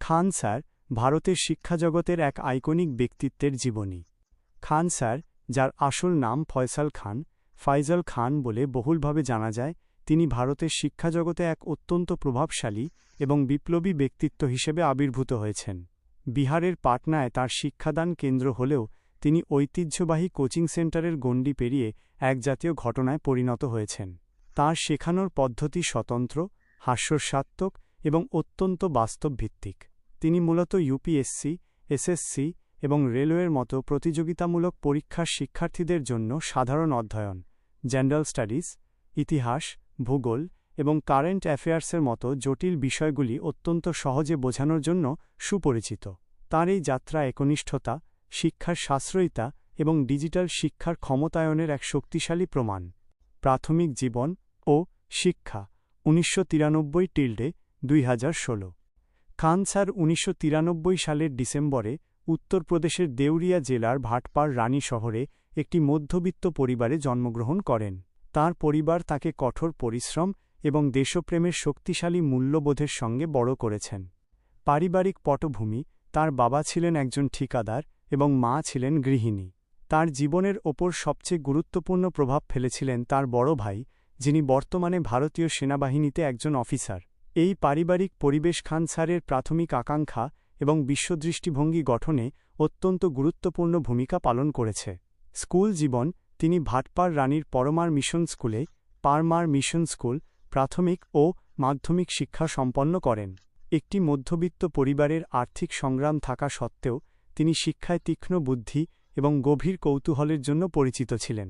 খান sir ভারতের শিক্ষাজগতের এক iconic ব্যক্তিত্বের জীবনী। খান স্যার, যার আসল নাম ফয়সাল খান বলে বহুলভাবে জানা যায়, তিনি ভারতের শিক্ষাজগতে এক অত্যন্ত প্রভাবশালী এবং বিপ্লবী ব্যক্তিত্ব হিসেবে আবির্ভূত হয়েছেন। বিহারের পাটনায় তার শিক্ষাদান কেন্দ্র হলেও তিনি ঐতিহ্যবাহী কোচিং সেন্টারের গণ্ডি পেরিয়ে এক জাতীয় ঘটনায় পরিণত হয়েছেন। তাঁর শেখানোর পদ্ধতি স্বতন্ত্র, হাস্যস্বাত্মক এবং অত্যন্ত বাস্তবভিত্তিক। তিনি মূলত ইউপিএসসি, এসএসসি এবং রেলওয়ের মতো প্রতিযোগিতামূলক পরীক্ষার শিক্ষার্থীদের জন্য সাধারণ অধ্যয়ন, জেনারেল স্টাডিজ, ইতিহাস, ভূগোল এবং কারেন্ট অ্যাফেয়ার্সের মতো জটিল বিষয়গুলি অত্যন্ত সহজে বোঝানোর জন্য সুপরিচিত। তাঁর এই যাত্রা একনিষ্ঠতা, শিক্ষার সাশ্রয়িতা এবং ডিজিটাল শিক্ষার ক্ষমতায়নের এক শক্তিশালী প্রমাণ। প্রাথমিক জীবন ও শিক্ষা 1993-2016। খান স্যার 1993 সালের ডিসেম্বরে উত্তরপ্রদেশের দেউরিয়া জেলার ভাটপাড় রানী শহরে একটি মধ্যবিত্ত পরিবারে জন্মগ্রহণ করেন। তাঁর পরিবার তাকে কঠোর পরিশ্রম এবং দেশপ্রেমের শক্তিশালী মূল্যবোধের সঙ্গে বড় করেছেন। পারিবারিক পটভূমি: তাঁর বাবা ছিলেন একজন ঠিকাদার এবং মা ছিলেন গৃহিণী। তাঁর জীবনের ওপর সবচেয়ে গুরুত্বপূর্ণ প্রভাব ফেলেছিলেন তাঁর বড় ভাই, যিনি বর্তমানে ভারতীয় সেনাবাহিনীতে একজন অফিসার। এই পারিবারিক পরিবেশ খান স্যারের প্রাথমিক আকাঙ্ক্ষা এবং বিশ্বদৃষ্টিভঙ্গি গঠনে অত্যন্ত গুরুত্বপূর্ণ ভূমিকা পালন করেছে। স্কুল জীবন: তিনি ভাটপাড় রানীর পরমার মিশন স্কুল প্রাথমিক ও মাধ্যমিক শিক্ষা সম্পন্ন করেন। একটি মধ্যবিত্ত পরিবারের আর্থিক সংগ্রাম থাকা সত্ত্বেও তিনি শিক্ষায় তীক্ষ্ণ বুদ্ধি এবং গভীর কৌতূহলের জন্য পরিচিত ছিলেন।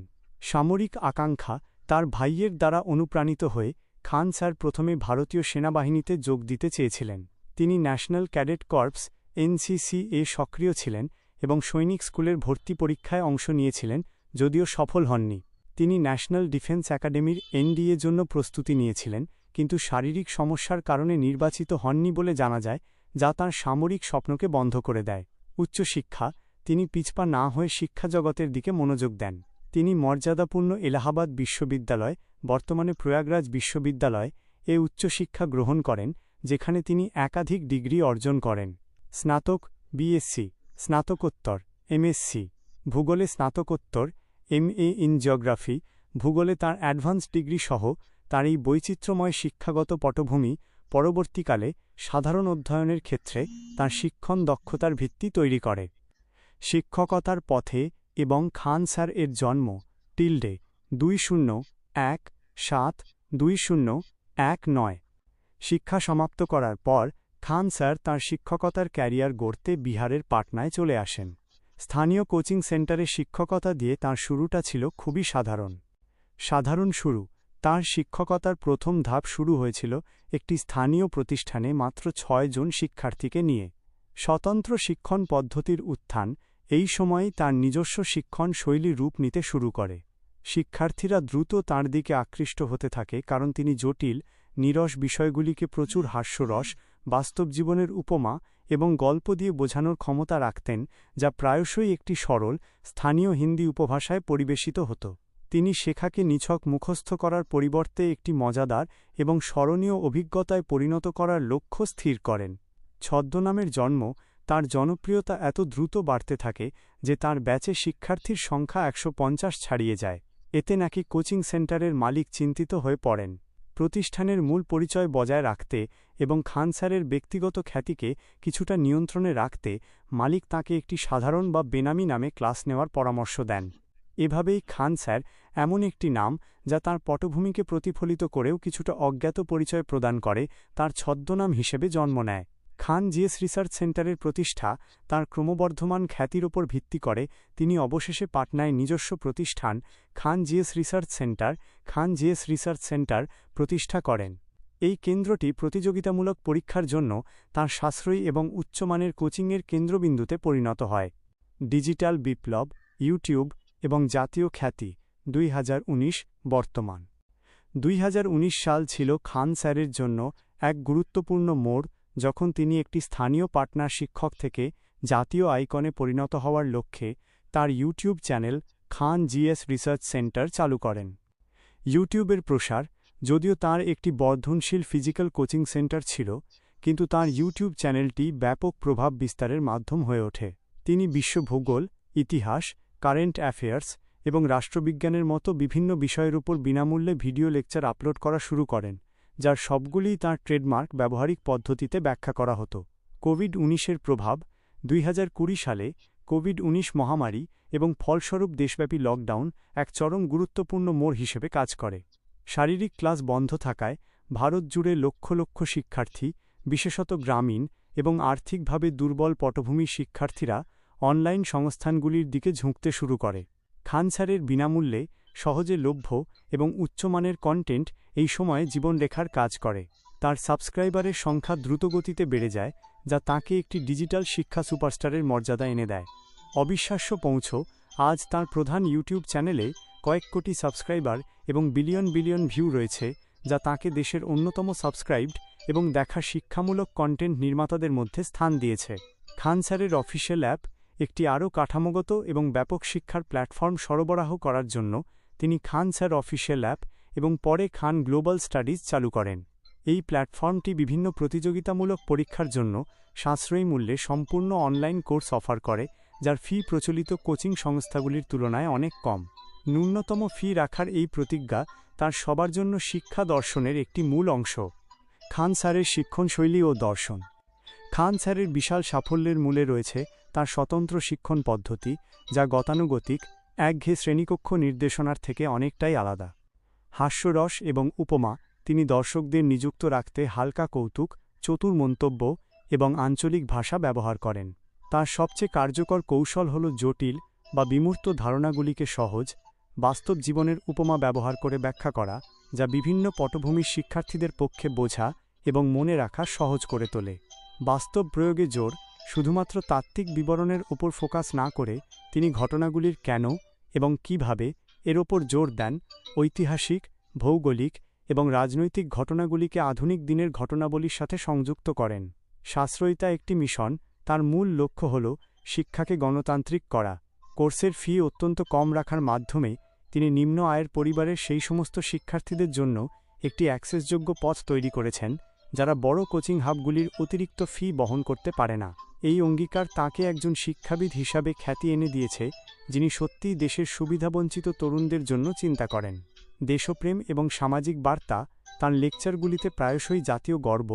সামরিক আকাঙ্ক্ষা: তার ভাইয়ের দ্বারা অনুপ্রাণিত হয়ে খান স্যার প্রথমে ভারতীয় সেনাবাহিনীতে যোগ দিতে চেয়েছিলেন। তিনি ন্যাশনাল ক্যাডেট কর্পস (এনসিসি) এ সক্রিয় ছিলেন এবং সৈনিক স্কুলের ভর্তি পরীক্ষায় অংশ নিয়েছিলেন, যদিও সফল হননি। তিনি ন্যাশনাল ডিফেন্স একাডেমির (এনডিএ) জন্য প্রস্তুতি নিয়েছিলেন, কিন্তু শারীরিক সমস্যার কারণে নির্বাচিত হননি বলে জানা যায়, যা তাঁর সামরিক স্বপ্নকে বন্ধ করে দেয়। উচ্চশিক্ষা: তিনি পিছপা না হয়ে শিক্ষাজগতের দিকে মনোযোগ দেন। তিনি মর্যাদাপূর্ণ এলাহাবাদ বিশ্ববিদ্যালয়, বর্তমানে প্রয়াগরাজ বিশ্ববিদ্যালয় এ উচ্চশিক্ষা গ্রহণ করেন, যেখানে তিনি একাধিক ডিগ্রি অর্জন করেন। স্নাতক, বিএসসি, স্নাতকোত্তর, এমএসসি, ভূগোলে স্নাতকোত্তর, এমএ ইন জিওগ্রাফি, ভূগোলে তাঁর অ্যাডভান্সড ডিগ্রি সহ তাঁর এই বৈচিত্র্যময় শিক্ষাগত পটভূমি পরবর্তীকালে সাধারণ অধ্যয়নের ক্ষেত্রে তাঁর শিক্ষণ দক্ষতার ভিত্তি তৈরি করে। শিক্ষকতার পথে এবং খান স্যার এর জন্ম 2017-2019। শিক্ষা সমাপ্ত করার পর খান স্যার তাঁর শিক্ষকতার ক্যারিয়ার গড়তে বিহারের পাটনায় চলে আসেন। স্থানীয় কোচিং সেন্টারে শিক্ষকতা দিয়ে তাঁর শুরুটা ছিল খুবই সাধারণ শুরু। তাঁর শিক্ষকতার প্রথম ধাপ শুরু হয়েছিল একটি স্থানীয় প্রতিষ্ঠানে মাত্র 6 জন শিক্ষার্থীকে নিয়ে। স্বতন্ত্র শিক্ষণ পদ্ধতির উত্থান এই সময়েই তাঁর নিজস্ব শিক্ষণ শৈলী রূপ নিতে শুরু করে। শিক্ষার্থীরা দ্রুত তাঁর দিকে আকৃষ্ট হতে থাকে কারণ তিনি জটিল, নীরস বিষয়গুলিকে প্রচুর হাস্যরস, বাস্তব জীবনের উপমা এবং গল্প দিয়ে বোঝানোর ক্ষমতা রাখতেন, যা প্রায়শই একটি সরল, স্থানীয় হিন্দি উপভাষায় পরিবেশিত হতো। তিনি শেখাকে নিছক মুখস্থ করার পরিবর্তে একটি মজাদার এবং স্মরণীয় অভিজ্ঞতায় পরিণত করার লক্ষ্য স্থির করেন। ছদ্মনামের জন্ম: তাঁর জনপ্রিয়তা এত দ্রুত বাড়তে থাকে যে তাঁর ব্যাচে শিক্ষার্থীর সংখ্যা 150 ছাড়িয়ে যায়। এতে নাকি কোচিং সেন্টারের মালিক চিন্তিত হয়ে পড়েন। প্রতিষ্ঠানের মূল পরিচয় বজায় রাখতে এবং খান স্যারের ব্যক্তিগত খ্যাতিকে কিছুটা নিয়ন্ত্রণে রাখতে মালিক তাঁকে একটি সাধারণ বা বেনামি নামে ক্লাস নেওয়ার পরামর্শ দেন। এভাবেই খান স্যার এমন একটি নাম, যা তাঁর পটভূমিকে প্রতিফলিত করেও কিছুটা অজ্ঞাত পরিচয় প্রদান করে, তাঁর ছদ্মনাম হিসেবে জন্ম নেয়। খান জিএস রিসার্চ সেন্টারের প্রতিষ্ঠা তাঁর ক্রমবর্ধমান খ্যাতির ওপর ভিত্তি করে তিনি অবশেষে পাটনায় নিজস্ব প্রতিষ্ঠান খান জিএস রিসার্চ সেন্টার প্রতিষ্ঠা করেন। এই কেন্দ্রটি প্রতিযোগিতামূলক পরীক্ষার জন্য তাঁর সাশ্রয়ী এবং উচ্চমানের কোচিংয়ের কেন্দ্রবিন্দুতে পরিণত হয়। ডিজিটাল বিপ্লব, ইউটিউব এবং জাতীয় খ্যাতি 2019 বর্তমান। 2019 সাল ছিল খান স্যারের জন্য এক গুরুত্বপূর্ণ মোড়, যখন তিনি একটি স্থানীয় পাটনার শিক্ষক থেকে জাতীয় আইকনে পরিণত হওয়ার লক্ষ্যে তার ইউটিউব চ্যানেল খান জিএস রিসার্চ সেন্টার চালু করেন। ইউটিউবের প্রসার: যদিও তাঁর একটি বর্ধনশীল ফিজিক্যাল কোচিং সেন্টার ছিল, কিন্তু তাঁর ইউটিউব চ্যানেলটি ব্যাপক প্রভাব বিস্তারের মাধ্যম হয়ে ওঠে। তিনি বিশ্ব ভূগোল, ইতিহাস, কারেন্ট অ্যাফেয়ার্স এবং রাষ্ট্রবিজ্ঞানের মতো বিভিন্ন বিষয়ের উপর বিনামূল্যে ভিডিও লেকচার আপলোড করা শুরু করেন, যার সবগুলিই তাঁর ট্রেডমার্ক ব্যবহারিক পদ্ধতিতে ব্যাখ্যা করা হতো। কোভিড-19-এর প্রভাব 2020 সালে কোভিড-19 মহামারী এবং ফলস্বরূপ দেশব্যাপী লকডাউন এক চরম গুরুত্বপূর্ণ মোড় হিসেবে কাজ করে। শারীরিক ক্লাস বন্ধ থাকায় ভারত জুড়ে লক্ষ লক্ষ শিক্ষার্থী, বিশেষত গ্রামীণ এবং আর্থিকভাবে দুর্বল পটভূমির শিক্ষার্থীরা অনলাইন সংস্থানগুলির দিকে ঝুঁকতে শুরু করে। খান স্যারের বিনামূল্যে, সহজে লভ্য এবং উচ্চমানের কন্টেন্ট এই সময়ে জীবনরেখার কাজ করে। তার সাবস্ক্রাইবারের সংখ্যা দ্রুতগতিতে বেড়ে যায়, যা তাঁকে একটি ডিজিটাল শিক্ষা সুপারস্টারের মর্যাদা এনে দেয়। অবিশ্বাস্য পৌঁছ, আজ তাঁর প্রধান ইউটিউব চ্যানেলে কয়েক কোটি সাবস্ক্রাইবার এবং বিলিয়ন বিলিয়ন ভিউ রয়েছে, যা তাঁকে দেশের অন্যতম সাবস্ক্রাইবড এবং দেখা শিক্ষামূলক কন্টেন্ট নির্মাতাদের মধ্যে স্থান দিয়েছে। খান স্যারের অফিসিয়াল অ্যাপ, একটি আরও কাঠামোগত এবং ব্যাপক শিক্ষার প্ল্যাটফর্ম সরবরাহ করার জন্য তিনি খান স্যার অফিসিয়াল অ্যাপ এবং পরে খান গ্লোবাল স্টাডিজ চালু করেন। এই প্ল্যাটফর্মটি বিভিন্ন প্রতিযোগিতামূলক পরীক্ষার জন্য সাশ্রয়ী মূল্যে সম্পূর্ণ অনলাইন কোর্স অফার করে, যার ফি প্রচলিত কোচিং সংস্থাগুলির তুলনায় অনেক কম। ন্যূনতম ফি রাখার এই প্রতিজ্ঞা তার সবার জন্য শিক্ষা দর্শনের একটি মূল অংশ। খান স্যারের শিক্ষণশৈলী ও দর্শন। খান স্যারের বিশাল সাফল্যের মূলে রয়েছে তার স্বতন্ত্র শিক্ষণ পদ্ধতি, যা গতানুগতিক, একঘেয়ে শ্রেণীকক্ষ নির্দেশনার থেকে অনেকটাই আলাদা। হাস্যরস এবং উপমা, তিনি দর্শকদের নিযুক্ত রাখতে হালকা কৌতুক, চতুর মন্তব্য এবং আঞ্চলিক ভাষা ব্যবহার করেন। তার সবচেয়ে কার্যকর কৌশল হল জটিল বা বিমূর্ত ধারণাগুলিকে সহজ, বাস্তব জীবনের উপমা ব্যবহার করে ব্যাখ্যা করা, যা বিভিন্ন পটভূমির শিক্ষার্থীদের পক্ষে বোঝা এবং মনে রাখা সহজ করে তোলে। বাস্তব প্রয়োগে জোর, শুধুমাত্র তাত্ত্বিক বিবরণের ওপর ফোকাস না করে তিনি ঘটনাগুলির কেন এবং কিভাবে এর ওপর জোর দেন। ঐতিহাসিক, ভৌগোলিক এবং রাজনৈতিক ঘটনাগুলিকে আধুনিক দিনের ঘটনাবলীর সাথে সংযুক্ত করেন। সাশ্রয়িতা একটি মিশন, তার মূল লক্ষ্য হল শিক্ষাকে গণতান্ত্রিক করা। কোর্সের ফি অত্যন্ত কম রাখার মাধ্যমে তিনি নিম্ন আয়ের পরিবারের সেই সমস্ত শিক্ষার্থীদের জন্য একটি অ্যাক্সেসযোগ্য পথ তৈরি করেছেন, যারা বড় কোচিং হাবগুলির অতিরিক্ত ফি বহন করতে পারে না। এই অঙ্গীকার তাঁকে একজন শিক্ষাবিদ হিসাবে খ্যাতি এনে দিয়েছে, যিনি সত্যিই দেশের সুবিধাবঞ্চিত তরুণদের জন্য চিন্তা করেন। দেশপ্রেম এবং সামাজিক বার্তা, তাঁর লেকচারগুলিতে প্রায়শই জাতীয় গর্ব